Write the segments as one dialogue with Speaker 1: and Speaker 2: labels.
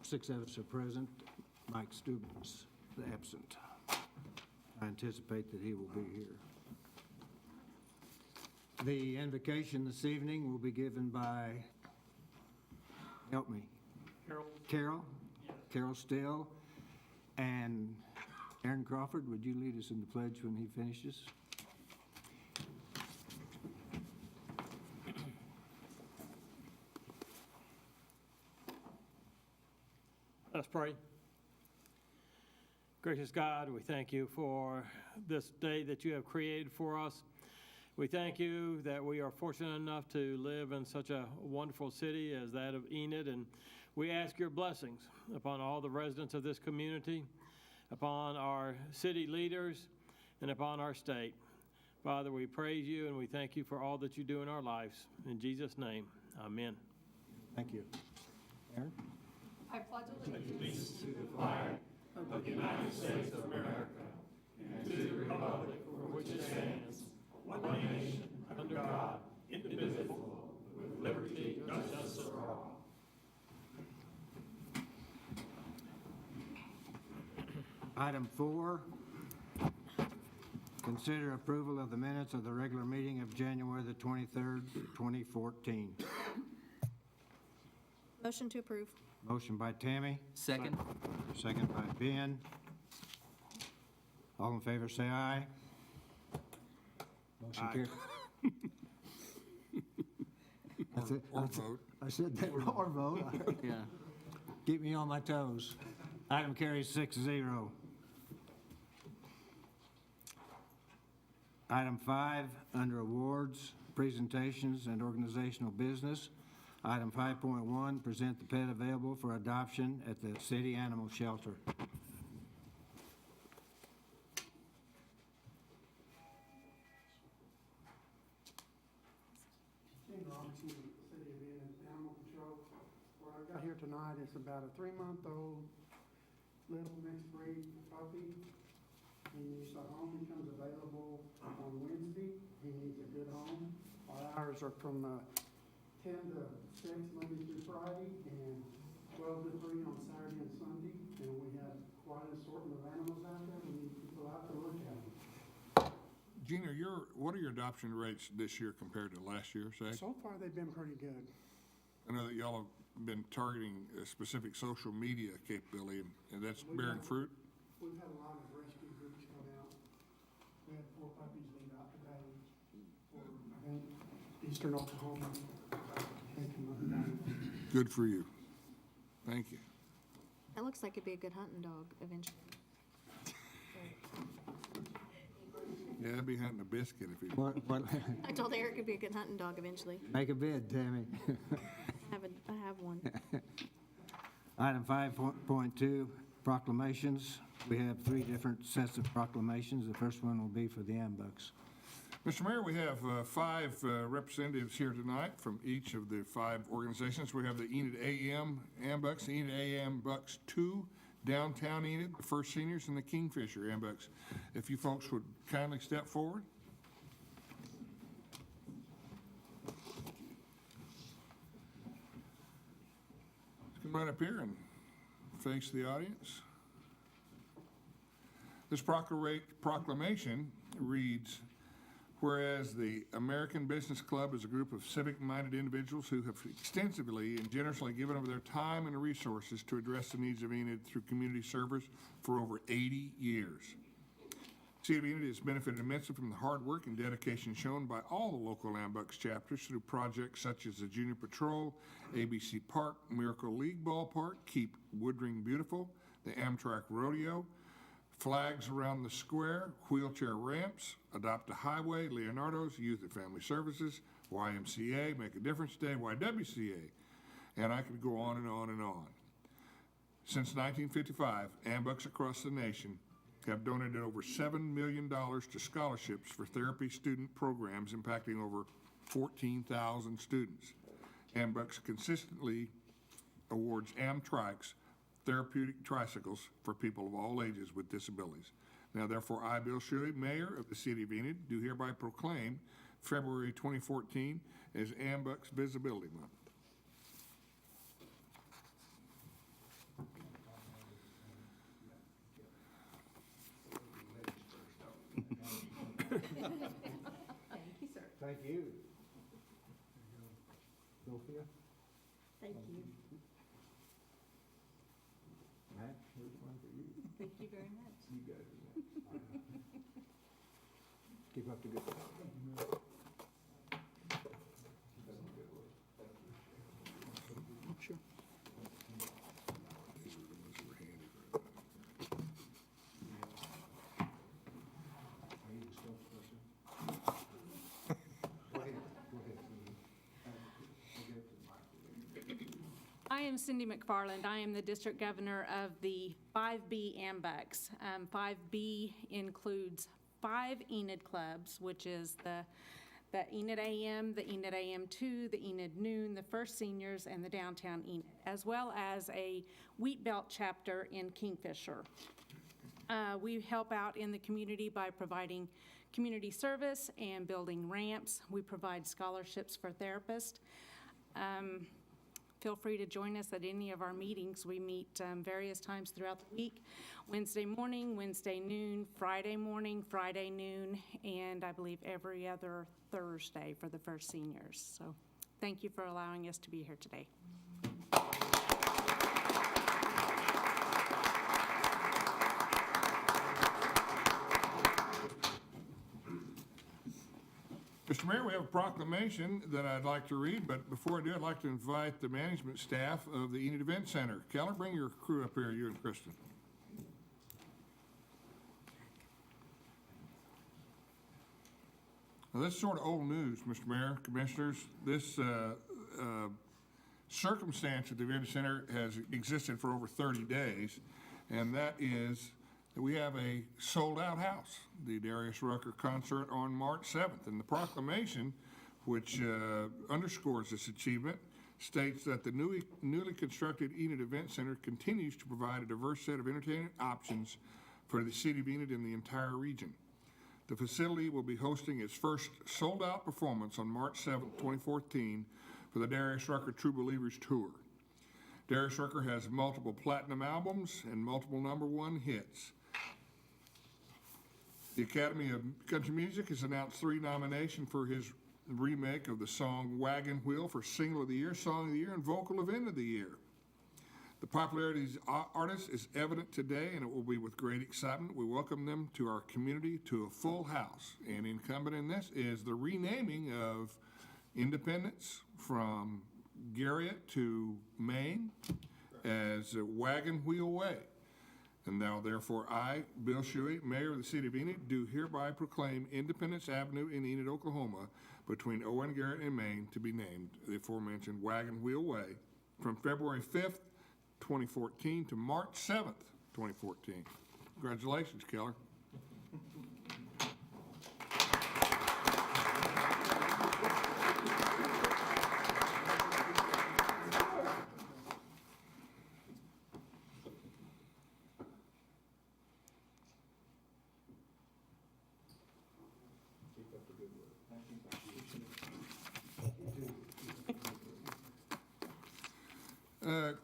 Speaker 1: six of us are present. Mike Steuben's absent. I anticipate that he will be here. The invocation this evening will be given by, help me, Carol? Yes. Carol Still. And Aaron Crawford, would you lead us in the pledge when he finishes?
Speaker 2: Let's pray. Gracious God, we thank you for this day that you have created for us. We thank you that we are fortunate enough to live in such a wonderful city as that of Enid, and we ask your blessings upon all the residents of this community, upon our city leaders, and upon our state. Father, we praise you and we thank you for all that you do in our lives. In Jesus' name, amen.
Speaker 1: Thank you. Aaron?
Speaker 3: I pledge allegiance to the flag of the United States of America and to the republic for which it stands, one nation, under God, indivisible, with liberty and justice for all.
Speaker 1: Item 4, consider approval of the minutes of the regular meeting of January the 23rd, 2014.
Speaker 4: Motion to approve.
Speaker 1: Motion by Tammy.
Speaker 5: Second.
Speaker 1: Second by Ben. All in favor, say aye. Motion carried.
Speaker 6: Or vote.
Speaker 1: I said that, or vote.
Speaker 5: Yeah.
Speaker 1: Keep me on my toes. Item carries 6-0. Item 5, under awards, presentations, and organizational business. Item 5.1, present the pet available for adoption at the city animal shelter.
Speaker 7: Gene Robinson, Cityofenid Animal Control. What I got here tonight is about a 3-month-old little mixed breed puppy. He needs a home. He comes available on Wednesday. He needs a good home. Our hours are from 10 to 6 Monday through Friday and 12 to 3 on Saturday and Sunday. And we have quite an assortment of animals out there. We need people out to look at them.
Speaker 6: Gina, what are your adoption rates this year compared to last year, say?
Speaker 7: So far, they've been pretty good.
Speaker 6: I know that y'all have been targeting a specific social media capability, and that's bearing fruit.
Speaker 7: We've had a lot of rescue groups come out. We had 4 puppies leave out today for, I think, Eastern Oklahoma.
Speaker 6: Good for you. Thank you.
Speaker 4: That looks like it'd be a good hunting dog eventually.
Speaker 6: Yeah, I'd be hunting a biscuit if he.
Speaker 1: What,
Speaker 4: I told Eric it'd be a good hunting dog eventually.
Speaker 1: make a bid, Tammy.
Speaker 4: I have one.
Speaker 1: Item 5.2, proclamations. We have 3 different sets of proclamations. The first one will be for the AMBUCs.
Speaker 6: Mr. Mayor, we have 5 representatives here tonight from each of the 5 organizations. We have the Enid AM AMBUCs, the Enid AM Bucks 2, Downtown Enid, the First Seniors, and the Kingfisher AMBUCs. If you folks would kindly step forward. Come right up here and face the audience. This proclamation reads, whereas the American Business Club is a group of civic-minded individuals who have extensively and generously given over their time and resources to address the needs of Enid through community service for over 80 years. City of Enid has benefited immensely from the hard work and dedication shown by all the local AMBUCS chapters through projects such as the Junior Patrol, ABC Park, Miracle League Ballpark, Keep Woodring Beautiful, the Amtrak Rodeo, flags around the square, wheelchair ramps, Adopt a Highway, Leonardo's, Youth and Family Services, YMCA, Make a Difference Day, YWCA, and I could go on and on and on. Since 1955, AMBUCS across the nation have donated over $7 million to scholarships for therapy student programs impacting over 14,000 students. AMBUCS consistently awards Amtrak's therapeutic tricycles for people of all ages with disabilities. Now, therefore, I, Bill Shuey, Mayor of the City of Enid, do hereby proclaim February 2014 as AMBUCS Visibility Month.
Speaker 1: Thank you. Sophia?
Speaker 4: Thank you.
Speaker 1: Matt, here's one for you.
Speaker 4: Thank you very much.
Speaker 1: You got it. Keep up the good work.
Speaker 7: Sure.
Speaker 6: These are the ones that were handed right now.
Speaker 1: Are you the spokesperson? Go ahead. Go ahead. I'll give it to the mic.
Speaker 5: I am Cindy McFarland. I am the district governor of the 5B AMBUCS. 5B includes 5 Enid clubs, which is the Enid AM, the Enid AM2, the Enid Noon, the First Seniors, and the Downtown Enid, as well as a Wheat Belt chapter in Kingfisher. We help out in the community by providing community service and building ramps. We provide scholarships for therapists. Feel free to join us at any of our meetings. We meet various times throughout the week, Wednesday morning, Wednesday noon, Friday morning, Friday noon, and I believe every other Thursday for the First Seniors. So thank you for allowing us to be here today.
Speaker 6: Mr. Mayor, we have a proclamation that I'd like to read, but before I do, I'd like to invite the management staff of the Enid Event Center. Keller, bring your crew up here, you and Kristen. Now, this is sort of old news, Mr. Mayor, Commissioners. This circumstance at the Event Center has existed for over 30 days, and that is that we have a sold-out house, the Darius Rucker concert on March 7th. And the proclamation, which underscores this achievement, states that the newly constructed Enid Event Center continues to provide a diverse set of entertainment options for the city of Enid and the entire region. The facility will be hosting its first sold-out performance on March 7th, 2014 for the Darius Rucker True Believers Tour. Darius Rucker has multiple platinum albums and multiple #1 hits. The Academy of Country Music has announced 3 nominations for his remake of the song Wagon Wheel for Single of the Year, Song of the Year, and Vocal Event of the Year. The popularity of these artists is evident today, and it will be with great excitement. We welcome them to our community to a full house. And incumbent in this is the renaming of Independence from Garriott to Maine as Wagon Wheel Way. And now, therefore, I, Bill Shuey, Mayor of the City of Enid, do hereby proclaim Independence Avenue in Enid, Oklahoma, between Owen Garrett and Maine, to be named the aforementioned Wagon Wheel Way from February 5th, 2014 to March 7th, 2014. Congratulations, Keller.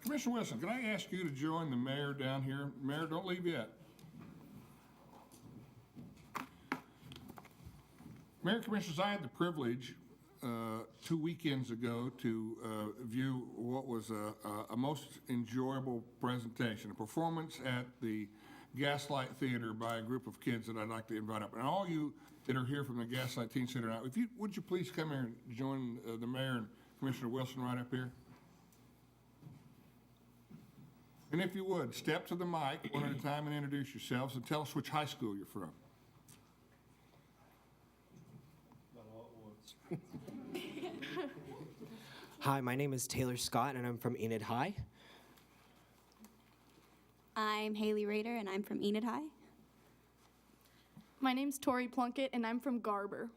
Speaker 6: Commissioner Wilson, can I ask you to join the mayor down here? Mayor, don't leave yet. Mayor, Commissioners, I had the privilege 2 weekends ago to view what was a most enjoyable presentation, a performance at the Gaslight Theater by a group of kids that I'd like to invite up. And all you that are here from the Gaslight Teen Center now, would you please come here and join the mayor and Commissioner Wilson right up here? And if you would, step to the mic one at a time and introduce yourselves and tell us which high school you're from.
Speaker 8: Hi, my name is Taylor Scott, and I'm from Enid High.
Speaker 9: I'm Haley Rader, and I'm from Enid High.
Speaker 10: My name's Tori Plunkett, and I'm from Garber.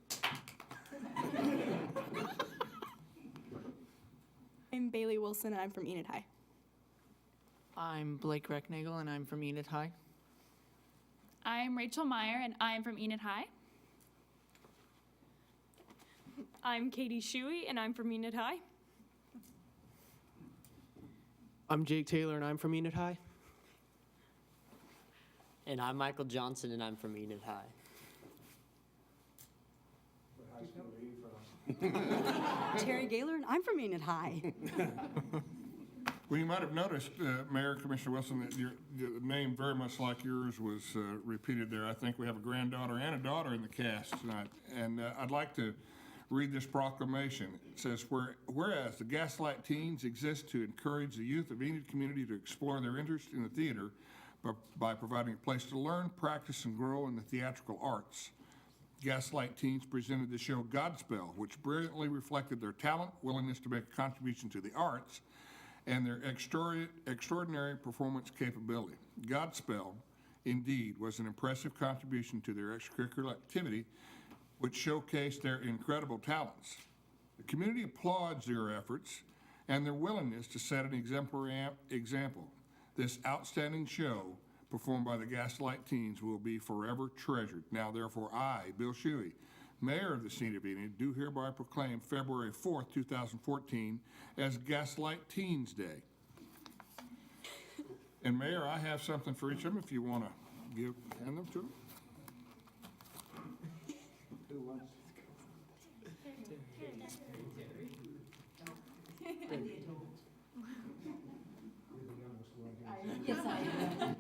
Speaker 9: I'm Bailey Wilson, and I'm from Enid High.
Speaker 11: I'm Blake Recknagel, and I'm from Enid High.
Speaker 10: I'm Rachel Meyer, and I'm from Enid High.
Speaker 12: I'm Katie Shuey, and I'm from Enid High.
Speaker 8: I'm Jake Taylor, and I'm from Enid High.
Speaker 13: And I'm Michael Johnson, and I'm from Enid High.
Speaker 1: What high school are you from?
Speaker 4: Terry Gaylor, and I'm from Enid High.
Speaker 6: Well, you might have noticed, Mayor, Commissioner Wilson, that your name, very much like yours, was repeated there. I think we have a granddaughter and a daughter in the cast tonight. And I'd like to read this proclamation. It says, whereas the Gaslight Teens exist to encourage the youth of Enid community to explore their interest in the theater by providing a place to learn, practice, and grow in the theatrical arts. Gaslight Teens presented the show Godspell, which brilliantly reflected their talent, willingness to make a contribution to the arts, and their extraordinary performance capability. Godspell, indeed, was an impressive contribution to their extracurricular activity, which showcased their incredible talents. The community applauds their efforts and their willingness to set an exemplary example. This outstanding show, performed by the Gaslight Teens, will be forever treasured. Now, therefore, I, Bill Shuey, Mayor of the City of Enid, do hereby proclaim February 4th, 2014 as Gaslight Teens Day. And Mayor, I have something for each of them if you want to hand them to them.
Speaker 4: Yes, I am.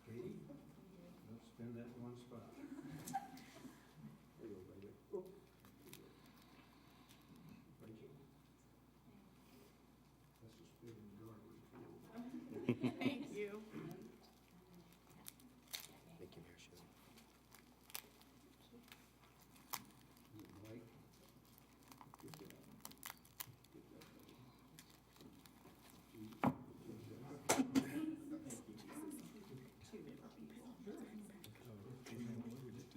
Speaker 1: Katie, let's spin that one spot. There you go, baby. Oh. Rachel. That's a spinning garbage.
Speaker 10: Thank you.
Speaker 8: Thank you, Mayor Shuey.
Speaker 1: Blake. Good job. Good job, buddy.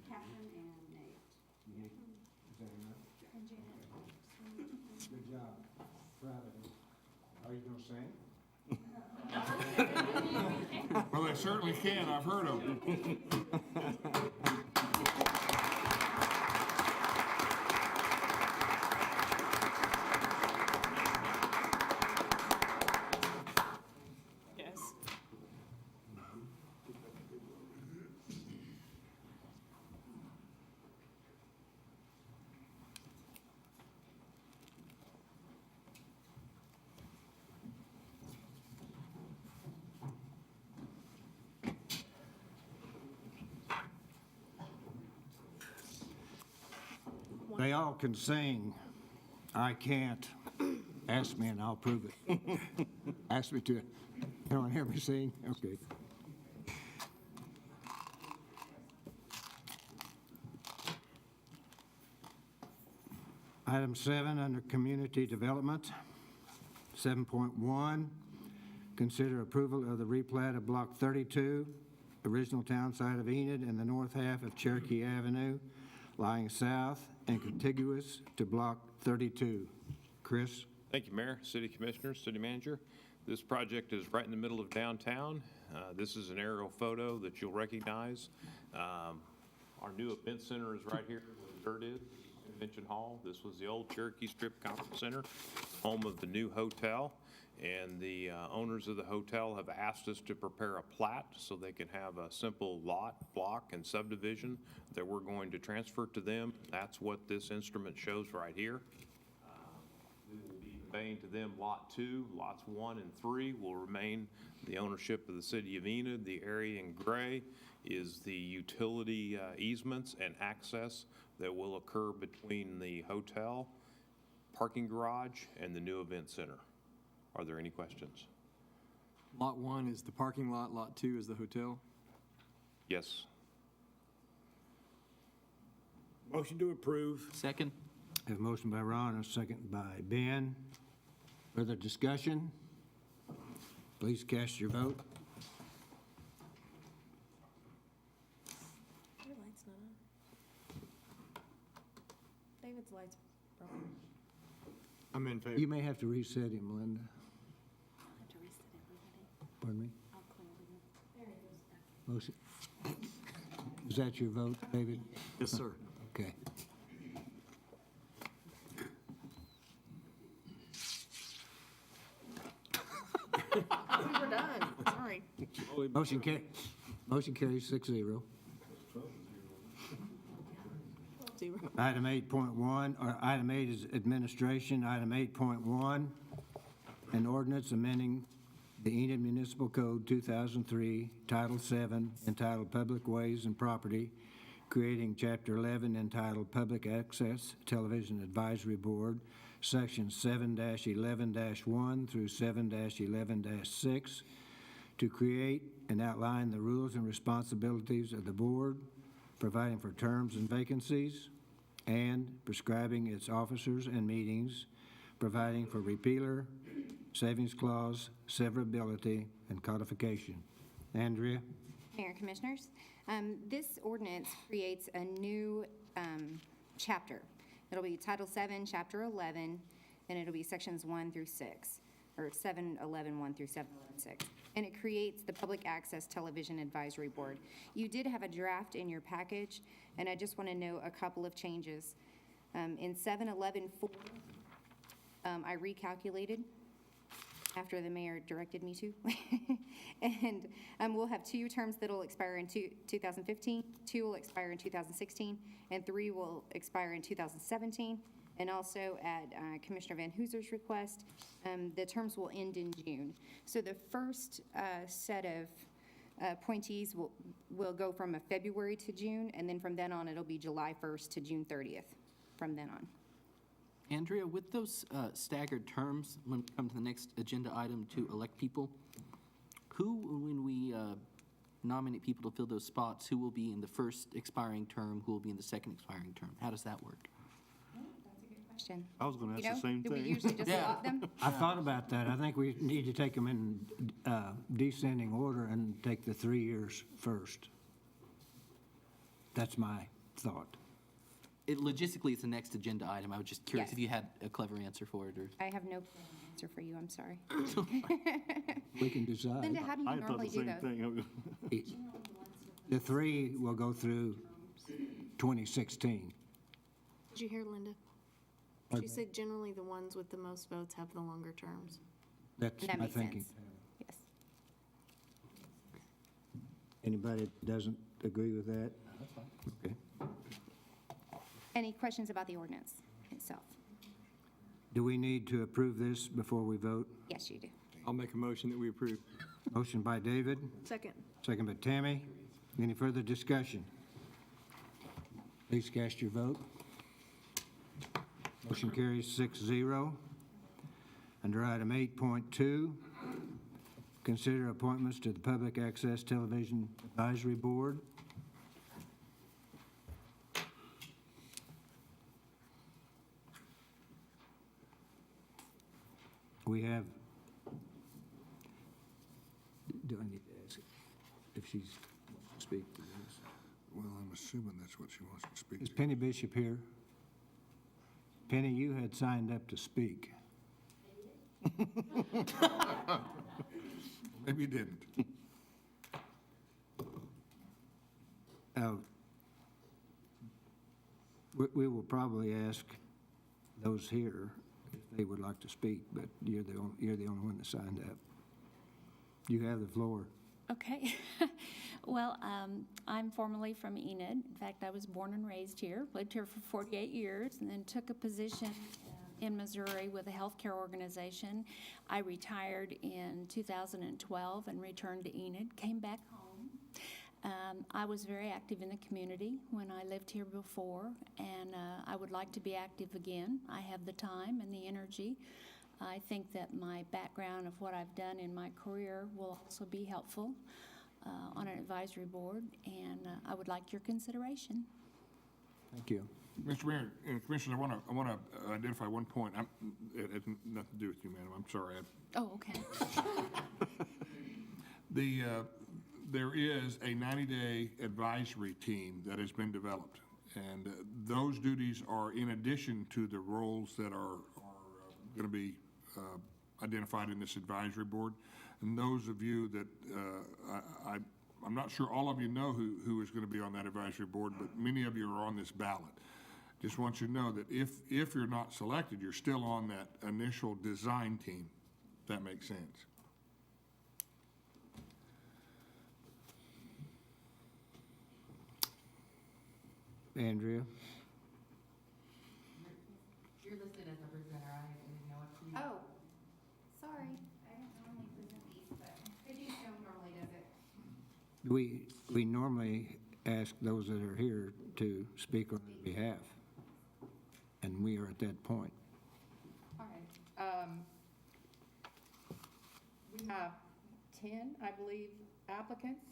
Speaker 4: Catherine and Nate.
Speaker 1: Is that enough? Good job. Proud of you. Are you gonna sing?
Speaker 6: Well, they certainly can. I've heard of them.
Speaker 11: Yes.
Speaker 1: They all can sing. I can't. Ask me and I'll prove it. Ask me to. You don't want to hear me sing? Okay. Item 7 under Community Development. 7.1, consider approval of the replat of Block 32, original town site of Enid in the north half of Cherokee Avenue, lying south and contiguous to Block 32. Chris?
Speaker 13: Thank you, Mayor, City Commissioners, City Manager. This project is right in the middle of downtown. This is an aerial photo that you'll recognize. Our new event center is right here where the dirt is, Convention Hall. This was the old Cherokee Strip Conference Center, home of the new hotel. And the owners of the hotel have asked us to prepare a plat so they can have a simple lot, block, and subdivision that we're going to transfer to them. That's what this instrument shows right here. We will be conveying to them Lot 2, Lots 1 and 3 will remain the ownership of the City of Enid. The area in gray is the utility easements and access that will occur between the hotel, parking garage, and the new event center. Are there any questions?
Speaker 14: Lot 1 is the parking lot, Lot 2 is the hotel.
Speaker 13: Yes.
Speaker 3: Motion to approve.
Speaker 14: Second.
Speaker 1: I have a motion by Ron and a second by Ben. Further discussion? Please cast your vote.
Speaker 12: Your light's not on. David's light's broken.
Speaker 14: I'm in favor.
Speaker 1: You may have to reset him, Linda.
Speaker 4: I'll have to reset everybody.
Speaker 1: Pardon me?
Speaker 4: I'll clear the room. There he goes.
Speaker 1: Motion. Is that your vote, David?
Speaker 14: Yes, sir.
Speaker 1: Okay.
Speaker 11: We're done.
Speaker 1: Motion carries 6-0. Item 8.1, or item 8 is administration. Item 8.1, an ordinance amending the Enid Municipal Code 2003, Title 7, entitled Public Ways and Property, creating Chapter 11 entitled Public Access Television Advisory Board, Sections 7-11-1 through 7-11-6, to create and outline the rules and responsibilities of the board, providing for terms and vacancies, and prescribing its officers and meetings, providing for repealer, savings clause, severability, and codification. Andrea?
Speaker 15: Mayor and Commissioners, this ordinance creates a new chapter. It'll be Title 7, Chapter 11, and it'll be Sections 1 through 6, or 7-11-1 through 7-11-6. And it creates the Public Access Television Advisory Board. You did have a draft in your package, and I just want to note a couple of changes. In 7-11-4, I recalculated after the mayor directed me to. And we'll have 2 terms that'll expire in 2015, 2 will expire in 2016, and 3 will expire in 2017. And also at Commissioner Van Hooser's request, the terms will end in June. So the first set of appointees will go from a February to June, and then from then on, it'll be July 1st to June 30th from then on.
Speaker 16: Andrea, with those staggered terms, when we come to the next agenda item to elect people, when we nominate people to fill those spots, who will be in the first expiring term, who will be in the second expiring term? How does that work?
Speaker 15: Question.
Speaker 3: I was going to ask the same
Speaker 15: Do we
Speaker 3: thing.
Speaker 15: usually just allot them?
Speaker 1: I thought about that. I think we need to take them in descending order and take the 3 years first. That's my thought.
Speaker 16: Logistically, it's the next agenda item. I was just curious
Speaker 15: Yes.
Speaker 16: if you had a clever answer for it. Or
Speaker 15: I have no answer for you, I'm sorry.
Speaker 1: We can decide.
Speaker 15: Linda, how do you
Speaker 3: I thought
Speaker 15: normally
Speaker 3: the
Speaker 15: do
Speaker 3: same
Speaker 15: those?
Speaker 3: thing.
Speaker 1: The 3 will go through 2016.
Speaker 10: Did you hear Linda?
Speaker 1: Pardon
Speaker 10: She
Speaker 1: me?
Speaker 10: said generally the ones with the most votes have the longer terms.
Speaker 1: That's
Speaker 15: That
Speaker 1: my
Speaker 15: makes
Speaker 1: thinking.
Speaker 15: sense. Yes.
Speaker 1: Anybody that doesn't agree with that? Okay.
Speaker 15: Any questions about the ordinance itself?
Speaker 1: Do we need to approve this before we vote?
Speaker 15: Yes, you do.
Speaker 14: I'll make a motion that we approve.
Speaker 1: Motion by David,
Speaker 10: Second.
Speaker 1: second by Tammy. Any further discussion? Please cast your vote. Motion carries 6-0. Under item 8.2, consider appointments to the Public Access Television Advisory Board. We have, do I need to ask if she's wants to speak to this?
Speaker 6: Well, I'm assuming that's what she wants to speak
Speaker 1: Is
Speaker 6: to.
Speaker 1: Penny Bishop here? Penny, you had signed up to speak.
Speaker 6: Maybe you didn't.
Speaker 1: We will probably ask those here if they would like to speak, but you're the only one that signed up. You have the floor.
Speaker 4: Okay. Well, I'm formerly from Enid. In fact, I was born and raised here, lived here for 48 years, and then took a position in Missouri with a healthcare organization. I retired in 2012 and returned to Enid, came back home. I was very active in the community when I lived here before, and I would like to be active again. I have the time and the energy. I think that my background of what I've done in my career will also be helpful on an advisory board, and I would like your consideration.
Speaker 1: Thank you.
Speaker 6: Mr. Mayor and Commissioners, I want to identify one point. It has nothing to do with you, madam. I'm sorry.
Speaker 4: Oh, okay.
Speaker 6: There is a 90-day advisory team that has been developed, and those duties are in addition to the roles that are going to be identified in this advisory board. And those of you that, I'm not sure all of you know who is going to be on that advisory board, but many of you are on this ballot. Just want you to know that if you're not selected, you're still on that initial design team, if that makes sense.
Speaker 1: Andrea.
Speaker 15: You're listed as a presenter, I didn't know if you. Oh, sorry, I don't normally present these, but Katie Stone normally does it.
Speaker 1: We normally ask those that are here to speak on their behalf, and we are at that point.
Speaker 17: All right. We have 10, I believe, applicants,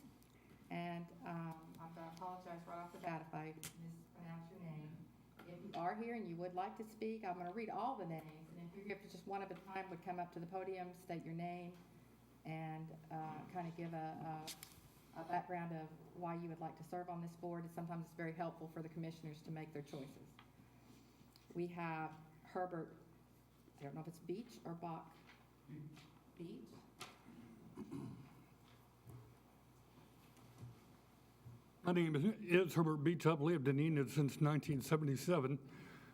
Speaker 17: and I'm going to apologize right off the bat if I mispronounce your name. If you are here and you would like to speak, I'm going to read all the names, and if you're here for just one at a time, would come up to the podium, state your name, and kind of give a background of why you would like to serve on this board. Sometimes it's very helpful for the commissioners to make their choices. We have Herbert, I don't know if it's Beach or Bach. Beach.
Speaker 3: My name is Herbert Beach. I've lived in Enid since 1977,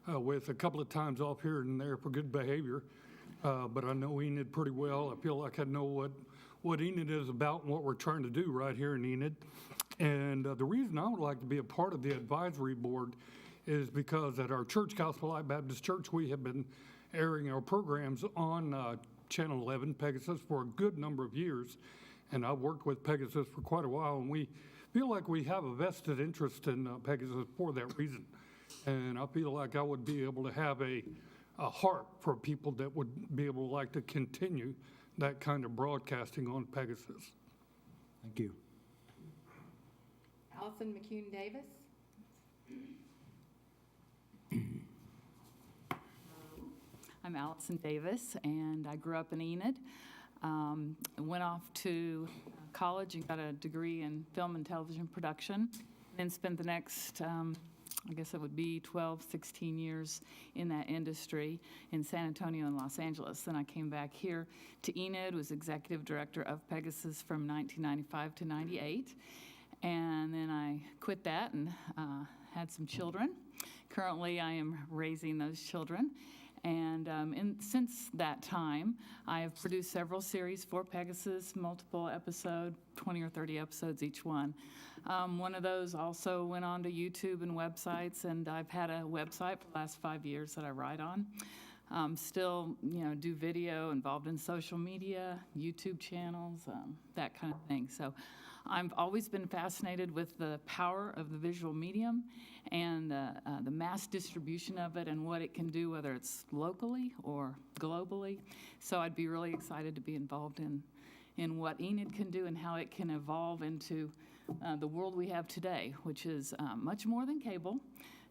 Speaker 3: with a couple of times off here and there for good behavior. But I know Enid pretty well. I feel like I know what Enid is about and what we're trying to do right here in Enid. And the reason I would like to be a part of the advisory board is because at our church, Gospel Light Baptist Church, we have been airing our programs on Channel 11, Pegasus, for a good number of years. And I've worked with Pegasus for quite a while, and we feel like we have a vested interest in Pegasus for that reason. And I feel like I would be able to have a heart for people that would be able to like to continue that kind of broadcasting on Pegasus.
Speaker 1: Thank you.
Speaker 17: Allison McCune Davis.
Speaker 11: I'm Allison Davis, and I grew up in Enid. Went off to college and got a degree in film and television production, then spent the next, I guess it would be 12, 16 years in that industry in San Antonio and Los Angeles. Then I came back here to Enid, was executive director of Pegasus from 1995 to 98. And then I quit that and had some children. Currently, I am raising those children. And since that time, I have produced several series for Pegasus, multiple episode, 20 or 30 episodes each one. One of those also went on to YouTube and websites, and I've had a website for the last 5 years that I write on. Still, do video, involved in social media, YouTube channels, that kind of thing. So I've always been fascinated with the power of the visual medium and the mass distribution of it and what it can do, whether it's locally or globally. So I'd be really excited to be involved in what Enid can do and how it can evolve into the world we have today, which is much more than cable,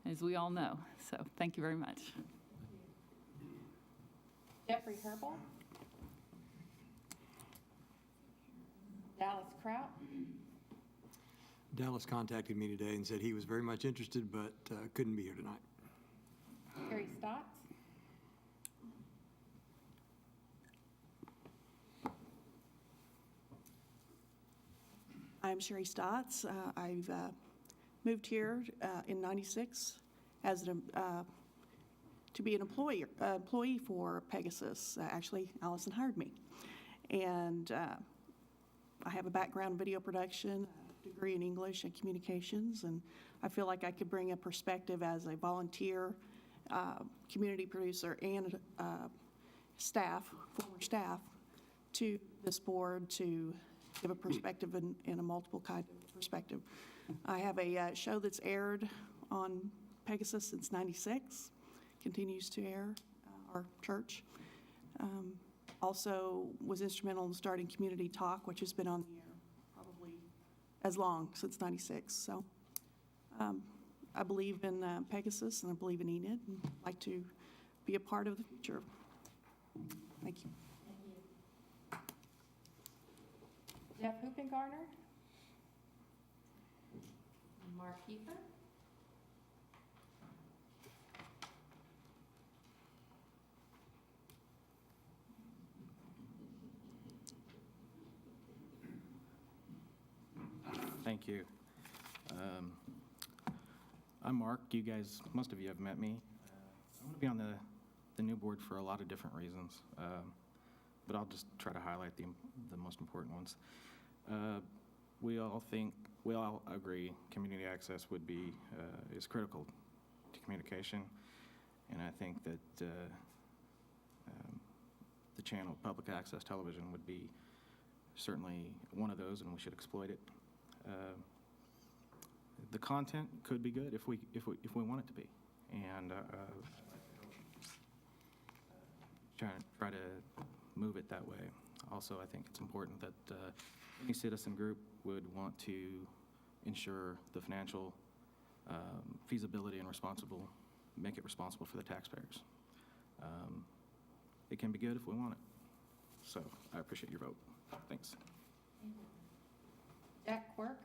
Speaker 11: as we all know. So thank you very much.
Speaker 17: Jeffrey Herbal. Dallas Kraut.
Speaker 14: Dallas contacted me today and said he was very much interested, but couldn't be here tonight.
Speaker 17: Terry Stotts.
Speaker 18: I'm Sherry Stotts. I've moved here in '96 as to be an employee for Pegasus. Actually, Allison hired me. And I have a background in video production, a degree in English and communications, and I feel like I could bring a perspective as a volunteer, community producer, and former staff, to this board to give a perspective in a multiple kind of perspective. I have a show that's aired on Pegasus since '96, continues to air, our church. Also was instrumental in starting Community Talk, which has been on the air probably as long, since '96. So I believe in Pegasus and I believe in Enid and like to be a part of the future. Thank you.
Speaker 17: Jeff Hoopengarner. Mark Kiefer.
Speaker 19: Thank you. I'm Mark. You guys, most of you have met me. I want to be on the new board for a lot of different reasons, but I'll just try to highlight the most important ones. we all agree community access would be, is critical to communication. And I think that the channel, public access television, would be certainly one of those, and we should exploit it. The content could be good if we want it to be, and try to move it that way. Also, I think it's important that any citizen group would want to ensure the financial feasibility and make it responsible for the taxpayers. It can be good if we want it. So I appreciate your vote. Thanks.
Speaker 17: Jack Quirk?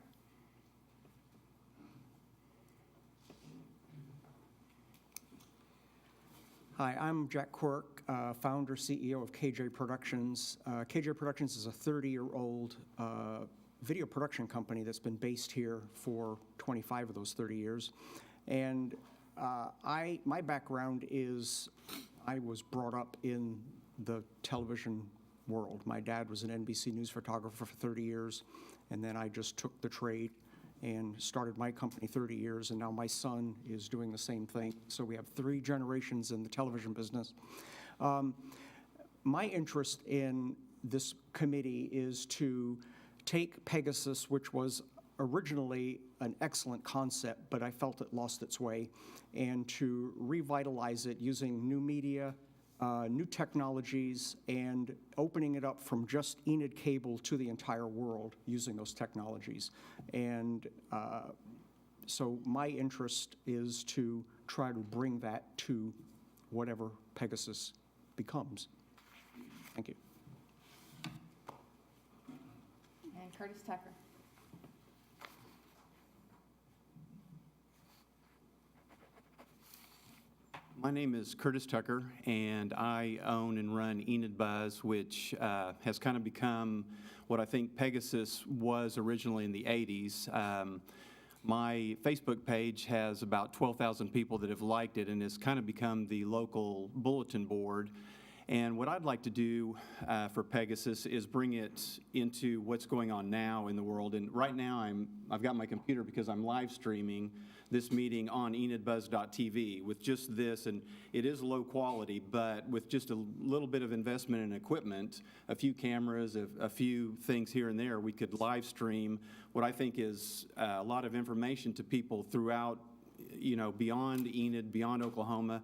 Speaker 20: Hi, I'm Jack Quirk, founder, CEO of KJ Productions. KJ Productions is a 30-year-old video production company that's been based here for 25 of those 30 years. And my background is I was brought up in the television world. My dad was an NBC News photographer for 30 years, and then I just took the trade and started my company 30 years, and now my son is doing the same thing. So we have 3 generations in the television business. My interest in this committee is to take Pegasus, which was originally an excellent concept, but I felt it lost its way, and to revitalize it using new media, new technologies, and opening it up from just Enid cable to the entire world using those technologies. And so my interest is to try to bring that to whatever Pegasus becomes. Thank you.
Speaker 17: And Curtis Tucker.
Speaker 21: My name is Curtis Tucker, and I own and run Enid Buzz, which has kind of become what I think Pegasus was originally in the 80s. My Facebook page has about 12,000 people that have liked it, and it's kind of become the local bulletin board. And what I'd like to do for Pegasus is bring it into what's going on now in the world. And right now I've got my computer because I'm live streaming this meeting on enidbuzz.tv with just this, and it is low quality, but with just a little bit of investment in equipment, a few cameras, a few things here and there, we could live stream what I think is a lot of information to people throughout, beyond Enid, beyond Oklahoma.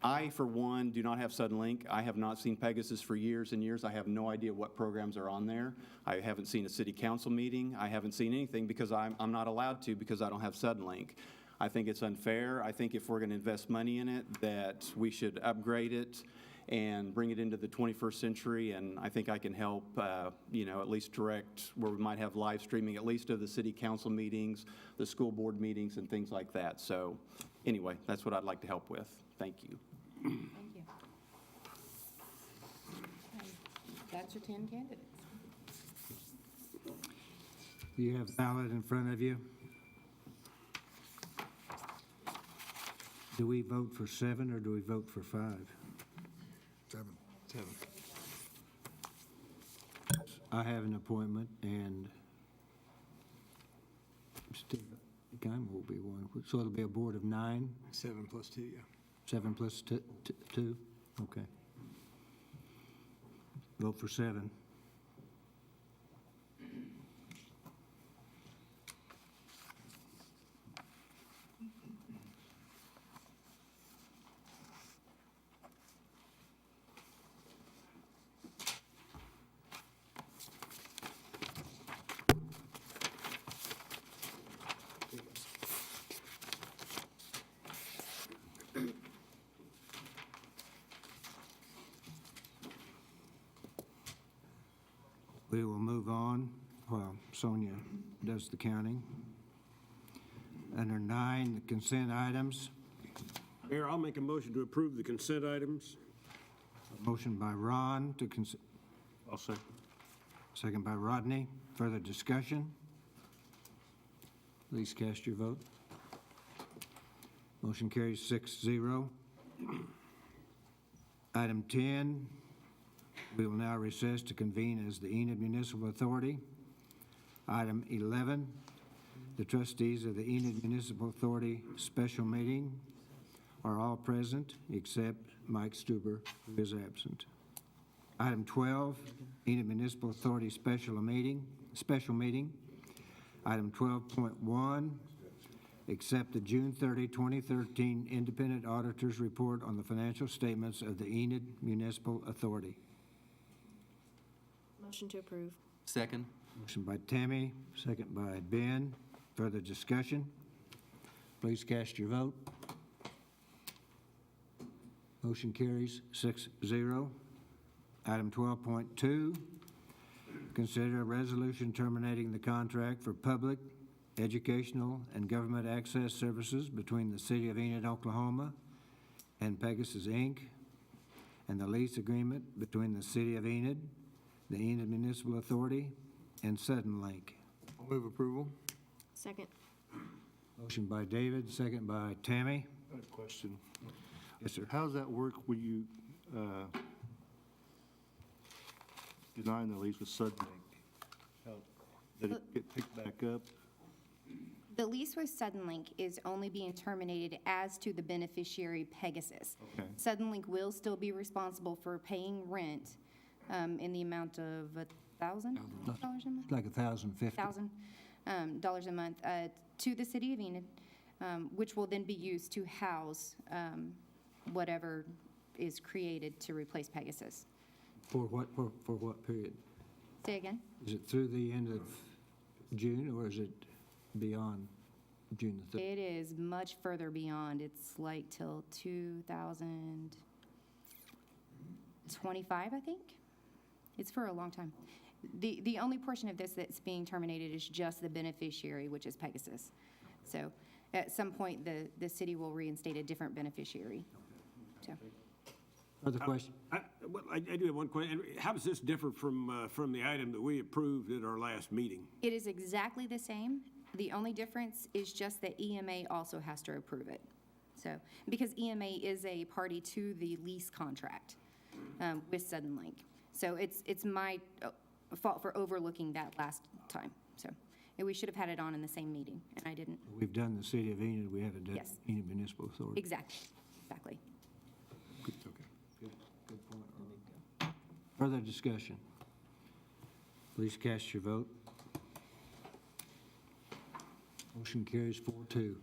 Speaker 21: I, for one, do not have Suddenlink. I have not seen Pegasus for years and years. I have no idea what programs are on there. I haven't seen a city council meeting. I haven't seen anything because I'm not allowed to because I don't have Suddenlink. I think it's unfair. I think if we're going to invest money in it, that we should upgrade it and bring it into the 21st century. And I think I can help, at least direct where we might have live streaming, at least of the city council meetings, the school board meetings, and things like that. So anyway, that's what I'd like to help with. Thank you.
Speaker 17: Thank you. That's your 10 candidates.
Speaker 1: You have a ballot in front of you. Do we vote for 7 or do we vote for 5?
Speaker 6: 7.
Speaker 1: I have an appointment, and Steve Geim will be one. So it'll be a board of 9?
Speaker 14: 7 plus 2, yeah.
Speaker 1: 7 plus 2? Okay. Vote for 7. We will move on while Sonia does the counting. Under 9, the consent items.
Speaker 3: Mayor, I'll make a motion to approve the consent items.
Speaker 1: A motion by Ron to consent.
Speaker 3: I'll second.
Speaker 1: Second by Rodney. Further discussion? Please cast your vote. Motion carries 6-0. Item 10, we will now recess to convene as the Enid Municipal Authority. Item 11, the trustees of the Enid Municipal Authority special meeting are all present except Mike Stuber, who is absent. Item 12, Enid Municipal Authority special meeting. Item 12.1, accept the June 30, 2013 Independent Auditor's Report on the financial statements of the Enid Municipal Authority.
Speaker 12: Motion to approve.
Speaker 16: Second.
Speaker 1: Motion by Tammy, second by Ben. Further discussion? Please cast your vote. Motion carries 6-0. Item 12.2, consider a resolution terminating the contract for public, educational, and government access services between the City of Enid, Oklahoma and Pegasus, Inc., and the lease agreement between the City of Enid, the Enid Municipal Authority, and Sudden Link.
Speaker 14: I'll move approval.
Speaker 12: Second.
Speaker 1: Motion by David, second by Tammy.
Speaker 3: I have a question.
Speaker 1: Yes, sir.
Speaker 3: How does that work when you design the lease with Suddenlink? Did it get picked back up?
Speaker 15: The lease with Suddenlink is only being terminated as to the beneficiary Pegasus.
Speaker 3: Okay.
Speaker 15: Suddenlink will still be responsible for paying rent in the amount of $1,000 a month?
Speaker 1: It's like $1,050.
Speaker 15: $1,000 a month to the City of Enid, which will then be used to house whatever is created to replace Pegasus.
Speaker 1: For what period?
Speaker 15: Say again?
Speaker 1: Is it through the end of June, or is it beyond June the 3rd?
Speaker 15: It is much further beyond. It's like till 2025, I think. It's for a long time. The only portion of this that's being terminated is just the beneficiary, which is Pegasus. So at some point, the city will reinstate a different beneficiary. So.
Speaker 1: Other question?
Speaker 2: I do have one question. How does this differ from the item that we approved at our last meeting?
Speaker 15: It is exactly the same. The only difference is just that EMA also has to approve it. So, because EMA is a party to the lease contract with Suddenlink. So it's my fault for overlooking that last time. So we should have had it on in the same meeting, and I didn't.
Speaker 1: We've done the City of Enid, we haven't done
Speaker 15: Yes.
Speaker 1: Enid Municipal Authority.
Speaker 15: Exactly.
Speaker 1: Good point. Further discussion? Please cast your vote. Motion carries 4-2.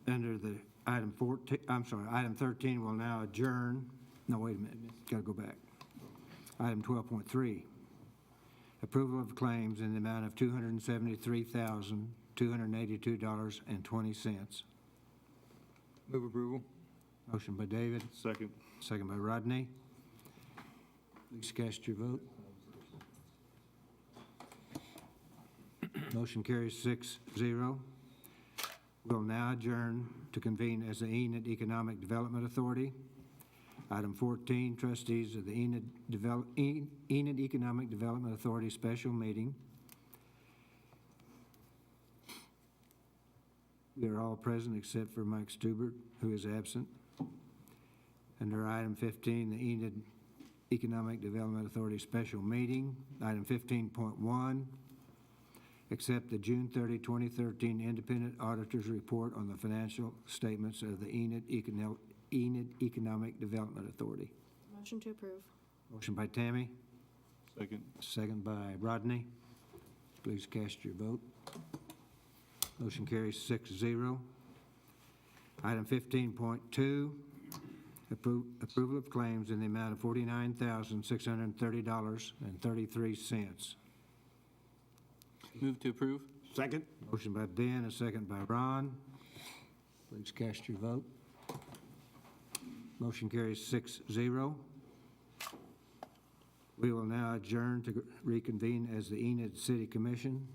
Speaker 1: Under the item 13 will now adjourn. No, wait a minute, got to go back. Item 12.3, approval of claims in the amount of $273,282.20.
Speaker 14: Move approval.
Speaker 1: Motion by David.
Speaker 3: Second.
Speaker 1: Second by Rodney. Please cast your vote. Motion carries 6-0. We'll now adjourn to convene as the Enid Economic Development Authority. Item 14, trustees of the Enid Economic Development Authority special meeting. We are all present except for Mike Stubert, who is absent. Under item 15, the Enid Economic Development Authority special meeting. Item 15.1, accept the June 30, 2013 Independent Auditor's Report on the financial statements of the Enid Economic Development Authority.
Speaker 12: Motion to approve.
Speaker 1: Motion by Tammy.
Speaker 3: Second.
Speaker 1: Second by Rodney. Please cast your vote. Motion carries 6-0. Item 15.2, approval of claims in the amount of $49,630.33.
Speaker 16: Move to approve.
Speaker 2: Second.
Speaker 1: Motion by Ben, a second by Ron. Please cast your vote. Motion carries 6-0. We will now adjourn to reconvene as the Enid City Commission.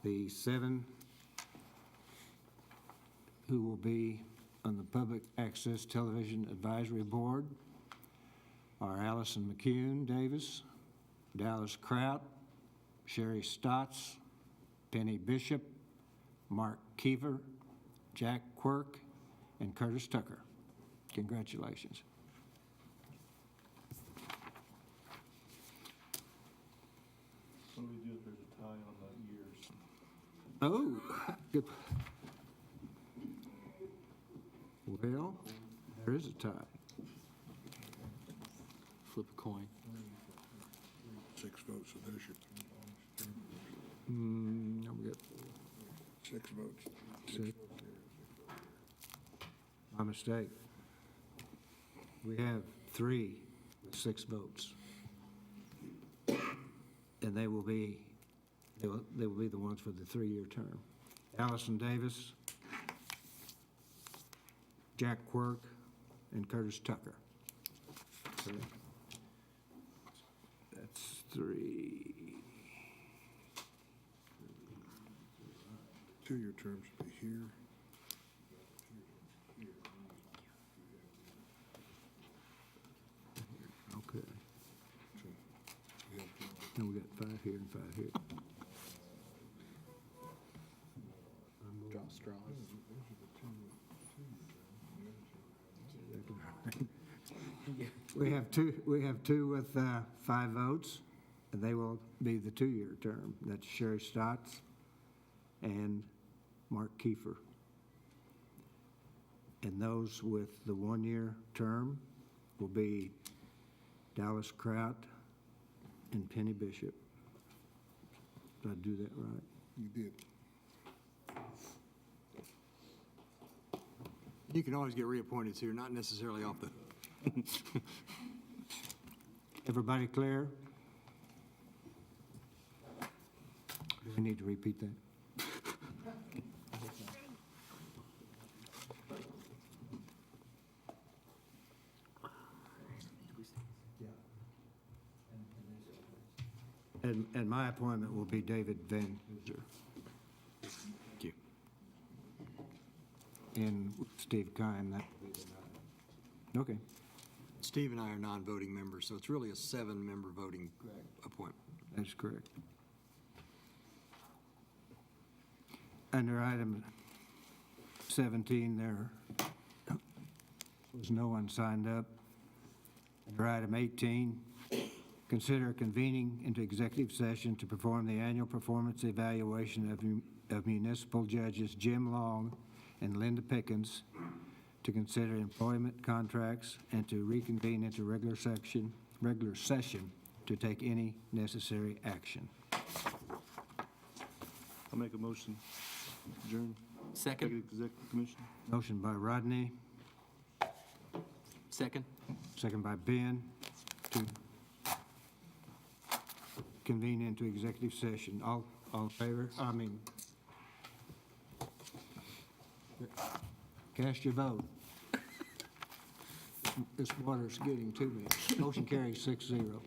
Speaker 1: The 7 who will be on the Public Access Television Advisory Board are Allison McCune Davis, Dallas Kraut, Sherry Stotts, Penny Bishop, Mark Keever, Jack Quirk, and Curtis Tucker. Congratulations.
Speaker 3: What do we do if there's a tie on the years?
Speaker 1: Oh, good. Well, there is a tie.
Speaker 16: Flip a coin.
Speaker 6: 6 votes, so there's your
Speaker 1: We got
Speaker 6: 6 votes.
Speaker 1: six. My mistake. We have 3 with 6 votes. And they will be the ones for the 3-year term. Allison Davis, Jack Quirk, and Curtis Tucker. So that's 3.
Speaker 6: 2-year terms will be here.
Speaker 1: Okay. And we got 5 here and 5 here.
Speaker 16: Draw straws.
Speaker 1: We have two with 5 votes, and they will be the 2-year term. That's Sherry Stotts and Mark Kiefer. And those with the 1-year term will be Dallas Kraut and Penny Bishop. Did I do that right?
Speaker 6: You did.
Speaker 14: You can always get reappointed, so you're not necessarily off the.
Speaker 1: Everybody clear? Do we need to repeat that? And my appointment will be David Van Hooser.
Speaker 14: Thank you.
Speaker 1: And Steve Kime, that will be the Okay.
Speaker 14: Steve and I are non-voting members, so it's really a 7-member voting appointment.
Speaker 1: That's correct. Under item 17, there was no one signed up. Under item 18, consider convening into executive session to perform the annual performance evaluation of municipal judges Jim Long and Linda Pickens, to consider employment contracts, and to reconvene into regular session to take any necessary action.
Speaker 3: I'll make a motion. Adjourn.
Speaker 16: Second.
Speaker 3: Executive Commission.
Speaker 1: Motion by Rodney,
Speaker 16: Second.
Speaker 1: second by Ben, to convene into executive session. All in favor? Cast your vote. This water's getting to me. Motion carries 6-0.